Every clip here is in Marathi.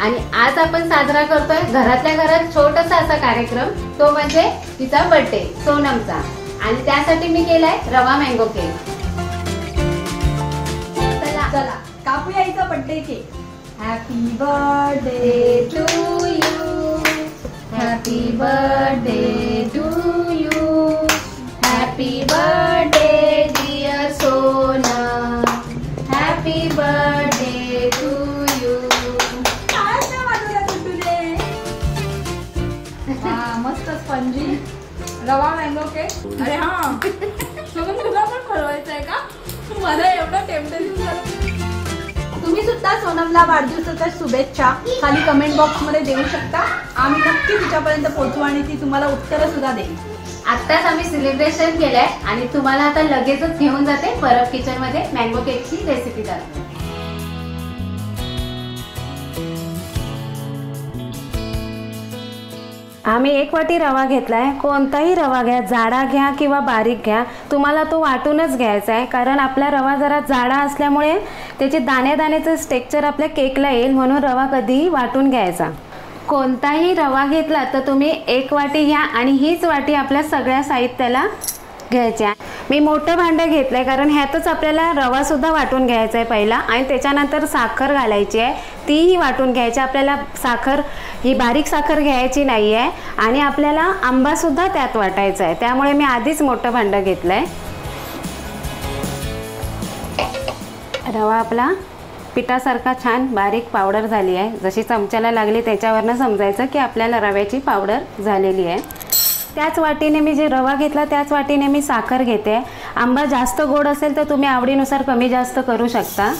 आणि आज आपण साजरा करतोय घरातल्या घरात छोटासा असा कार्यक्रम, तो म्हणजे तिचा बर्थडे सोनमचा। आणि त्यासाठी मी केलाय रवा मँगो केक। चला कापूया हिचा birthday cake. Happy birthday to you, happy birthday to you, happy birthday dear Sonam, happy birthday to you. मस्त स्पंजी रवा मँगो केक। अरे हा तुला पण खरवायचं आहे का? मला एवढं टेम्पटेशन झालं। तुम्ही सुद्धा सोनमला वाढदिवसाच्या शुभेच्छा खाली कमेंट बॉक्स मध्ये देऊ शकता। आम्ही नक्की तिच्यापर्यंत पोहोचू आणि ती तुम्हाला उत्तरं सुद्धा देईल। आत्ताच आम्ही सेलिब्रेशन केलंय आणि तुम्हाला आता लगेचच घेऊन जाते परब किचन मध्ये मँगो केकची रेसिपी दाखवते। आम्ही 1 वाटी रवा घेतलाय। कोणताही रवा घ्या, जाडा घ्या किंवा बारीक घ्या, तुम्हाला तो वाटूनच घ्यायचा आहे, कारण आपला रवा जरा जाडा असल्यामुळे त्याचे दाणे दाण्याचं टेक्स्चर आपल्या केकला येईल, म्हणून रवा कधीही वाटून घ्यायचा। कोणताही रवा घेतला तर तुम्ही 1 वाटी घ्या आणि हीच वाटी आपल्या सगळ्या साहित्याला घ्यायच्या। मी मोठं भांडं घेतलंय कारण ह्यातच आपल्याला रवा सुद्धा वाटून घ्यायचा आहे पहिला, आणि त्याच्यानंतर साखर घालायची आहे, तीही वाटून घ्यायची। आपल्याला साखर ही बारीक साखर घ्यायची नाही आहे, आणि आपल्याला आंबा सुद्धा त्यात वाटायचा आहे, त्यामुळे मी आधीच मोठं भांडं घेतलंय। रवा आपला पिठासारखा छान बारीक पावडर झाली आहे, जशी चमच्याला लागली त्याच्यावरनं समजायचं की आपल्याला रव्याची पावडर झालेली आहे। त्याच वाटीने मी जे रवा घेतला त्याच वाटीने मी साखर घेते। आंबा जास्त गोड असेल तर तुम्ही आवडीनुसार कमी जास्त करू शकता।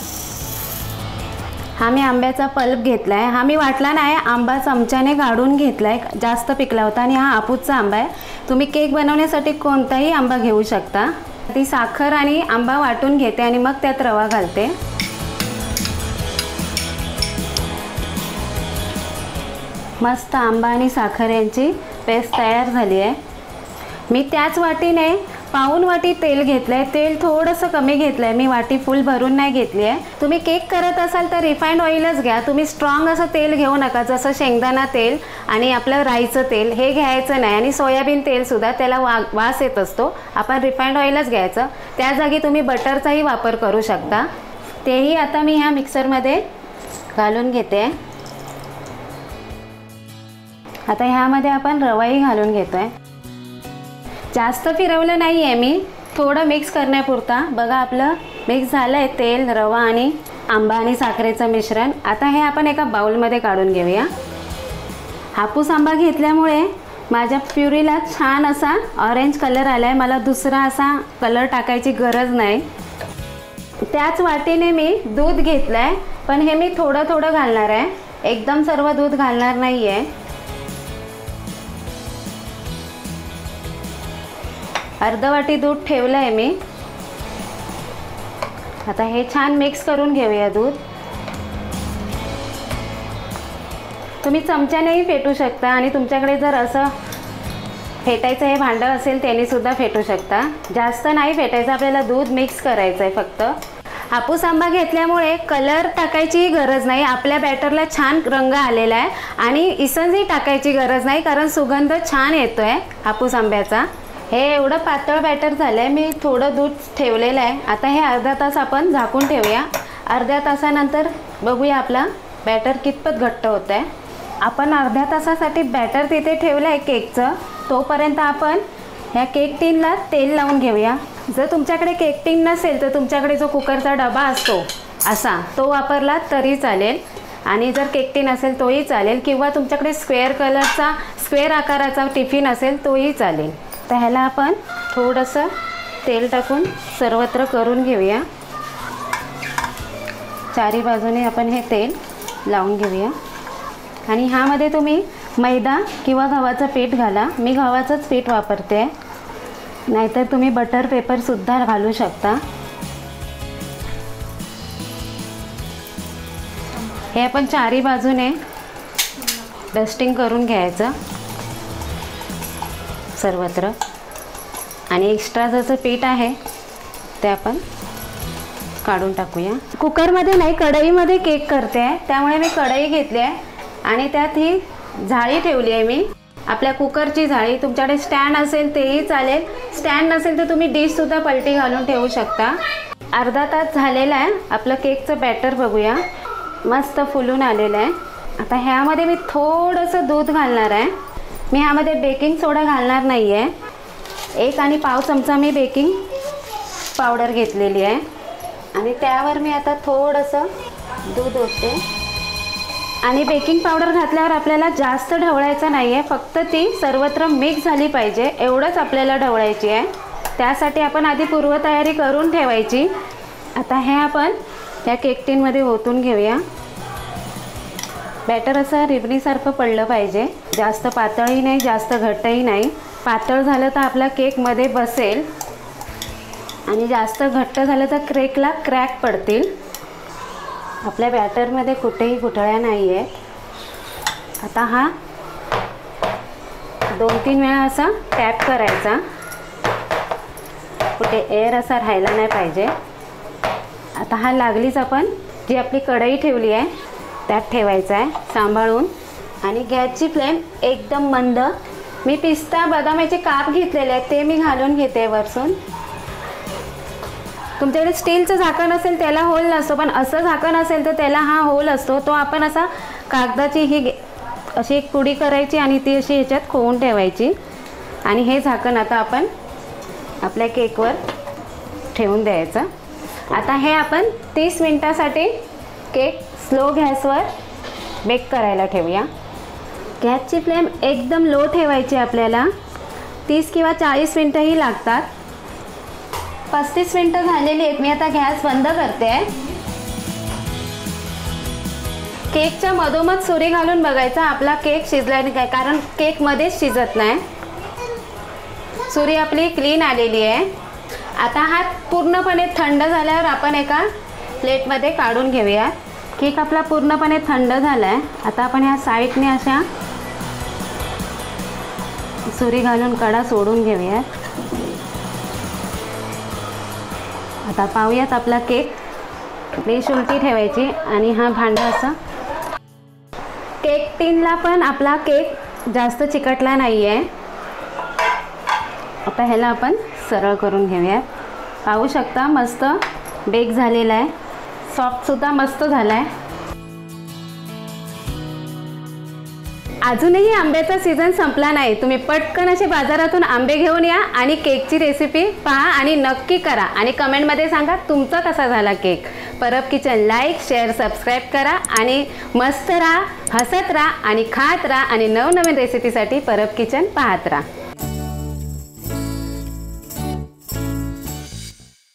हा मी आंब्याचा पल्प घेतलाय, हा मी वाटला नाही, आंबा चमच्याने काढून घेतलाय, जास्त पिकला होता, आणि हा हापूसचा आंबा आहे। तुम्ही केक बनवण्यासाठी कोणताही आंबा घेऊ शकता। ती साखर आणि आंबा वाटून घेते आणि मग त्यात रवा घालते। मस्त आंबा आणि साखर यांची पेस्ट तयार झाली आहे। मी त्याच वाटीने पाऊण वाटी तेल घेतलंय, तेल थोडंसं कमी घेतलंय, मी वाटी फुल भरून नाही घेतली आहे। तुम्ही केक करत असाल तर रिफाइंड ऑइलच घ्या, तुम्ही स्ट्रॉंग असं तेल घेऊ नका, जसं शेंगदाणा तेल आणि आपलं राईचं तेल हे घ्यायचं नाही, आणि सोयाबीन तेल सुद्धा त्याला वास येत असतो, आपण रिफाइंड ऑइलच घ्यायचं। त्या जागी तुम्ही बटरचाही वापर करू शकता। तेही आता मी ह्या मिक्सरमध्ये घालून घेते। आता ह्यामध्ये आपण रवाही घालून घेतोय। जास्त फिरवलं नाही आहे मी, थोडं मिक्स करण्यापुरता। बघा आपलं मिक्स झालं आहे तेल, रवा आणि आंबा आणि साखरेचं मिश्रण। आता हे आपण एका बाउलमध्ये काढून घेऊया। हापूस आंबा घेतल्यामुळे माझ्या प्युरीला छान असा ऑरेंज कलर आला आहे, मला दुसरा असा कलर टाकायची गरज नाही। त्याच वाटीने मी दूध घेतलं आहे, पण हे मी थोडं थोडं घालणार आहे, एकदम सर्व दूध घालणार नाही आहे। अर्ध वाटी दूध ठेवलं आहे मी। आता हे छान मिक्स करून घेऊया दूध। तुम्ही चमच्यानेही फेटू शकता, आणि तुमच्याकडे जर असं फेटायचं हे भांडं असेल त्याने सुद्धा फेटू शकता। जास्त नाही फेटायचं, आपल्याला दूध मिक्स करायचं आहे फक्त। हापूस आंबा घेतल्यामुळे कलर टाकायची गरज नाही, आपल्या बॅटरला छान रंग आलेला आहे, आणि इसनही टाकायची गरज नाही, कारण सुगंध छान येतोय हापूस आंब्याचा। हे एवढं पातळ बॅटर झालंय, मी थोडं दूध ठेवलेलं आहे। आता हे अर्धा तास आपण झाकून ठेवूया। अर्ध्या तासानंतर बघूया आपला बॅटर कितपत घट्ट होत आहे। आपण अर्ध्या तासासाठी बॅटर तिथे ठेवलं आहे केकचं, तोपर्यंत आपण ह्या केक टिनला तेल लावून घेऊया। जर तुमच्याकडे केक टिन नसेल तर तुमच्याकडे जो कुकरचा डबा असतो असा तो वापरला तरी चालेल, आणि जर केक टिन असेल तोही चालेल, किंवा तुमच्याकडे स्क्वेअर आकाराचा टिफिन असेल तोही चालेल। तर ह्याला आपण थोडंसं तेल टाकून सर्वत्र करून घेऊया। चारी बाजूने आपण हे तेल लावून घेऊया, आणि ह्यामध्ये तुम्ही मैदा किंवा गव्हाचं पीठ घाला। मी गव्हाचंच पीठ वापरते, नाहीतर तुम्ही बटर पेपर सुद्धा घालू शकता। हे आपण चारी बाजूने डस्टिंग करून घ्यायचं सर्वत्र, आणि एक्स्ट्रा जसं पीठ आहे ते आपण काढून टाकूया। कुकरमध्ये नाही, कढईमध्ये केक करते आहे, त्यामुळे मी कढई घेतली आहे। आणि त्यात ही जाळी ठेवली आहे मी, आपल्या कुकरची जाळी. तुमच्याकडे स्टँड असेल तेही चालेल, स्टँड नसेल तर तुम्ही डिशसुद्धा पलटी घालून ठेवू शकता. अर्धा तास झालेला आहे. आपलं केकचं बॅटर बघूया, मस्त फुलून आलेलं आहे. आता ह्यामध्ये मी थोडंसं दूध घालणार आहे. मी ह्यामध्ये बेकिंग सोडा घालणार नाही आहे. 1 आणि पाव चमचा मी बेकिंग पावडर घेतलेली आहे आणि त्यावर मी आता थोडंसं दूध ओतते. आणि बेकिंग पावडर घातल्यावर आपल्याला जास्त ढवळायचं नाही आहे, फक्त ती सर्वत्र मिक्स झाली पाहिजे एवढंच आपल्याला ढवळायची आहे. त्यासाठी आपण आधी पूर्वतयारी करून ठेवायची. आता हे आपण त्या केक टीनमध्ये ओतून घेऊया. बॅटर असं रिबणीसारखं पडलं पाहिजे, जास्त पातळही नाही जास्त घट्टही नाही. पातळ झालं तर आपला केकमध्ये बसेल आणि जास्त घट्ट झालं तर केकला क्रॅक पडतील. आपल्या बॅटरमध्ये कुठेही गुठळ्या नाही आहेत. आता हा 2-3 वेळा असा टॅप करायचा, कुठे एअर असा राहायला नाही पाहिजे. आता हा लागलीच आपण जी आपली कढई ठेवली आहे त्यात ठेवायचा आहे सांभाळून. आणि गॅसची फ्लेम एकदम मंद. मी पिस्ता बदामाचे काप घेतलेले आहेत ते मी घालून घेते वरसून. तुमच्याकडे स्टीलचं झाकण असेल त्याला होल नसतो, पण असं झाकण असेल तर त्याला हा होल असतो. तो आपण असा कागदाची ही अशी एक पुडी करायची आणि ती अशी ह्याच्यात खोवून ठेवायची. आणि हे झाकण आता आपण आपल्या केकवर ठेवून द्यायचं. आता हे आपण 30 मिनिटासाठी केक स्लो गॅसवर बेक करायला ठेवूया. गॅसची फ्लेम एकदम लो ठेवायची आपल्याला. 30 किंवा 40 मिनटंही लागतात. 35 मिनटं झालेली आहेत. मी आता गॅस बंद करते. केकच्या मधोमध सुरी घालून बघायचा आपला केक शिजला नाही काय, कारण केकमध्येच शिजत नाही. सुरी आपली क्लीन आलेली आहे. आता हा पूर्णपणे थंड झाल्यावर आपण एका प्लेटमध्ये काढून घेऊया. केक आपला पूर्णपणे थंड झाला आहे. आता आपण ह्या साईडने अशा सुरी घालून कडा सोडून घेऊयात. आता पाहूयात आपला केक. डिश उलटी ठेवायची आणि हा भांडा असा. केक टीनला पण आपला केक जास्त चिकटला नाही आहे. आता ह्याला आपण सरळ करून घेऊयात. पाहू शकता मस्त बेक झालेला आहे. सॉफ्टसुद्धा मस्त झाला आहे. अजूनही आंब्याचा सीझन संपला नाही. तुम्ही पटकन असे बाजारातून आंबे घेऊन या आणि केकची रेसिपी पहा आणि नक्की करा आणि कमेंटमध्ये सांगा तुमचा कसा झाला cake. Parab kitchen like share subscribe करा आणि मस्त राहा, हसत राहा आणि खात राहा आणि नवनवीन रेसिपीसाठी परब किचन पाहत राहा.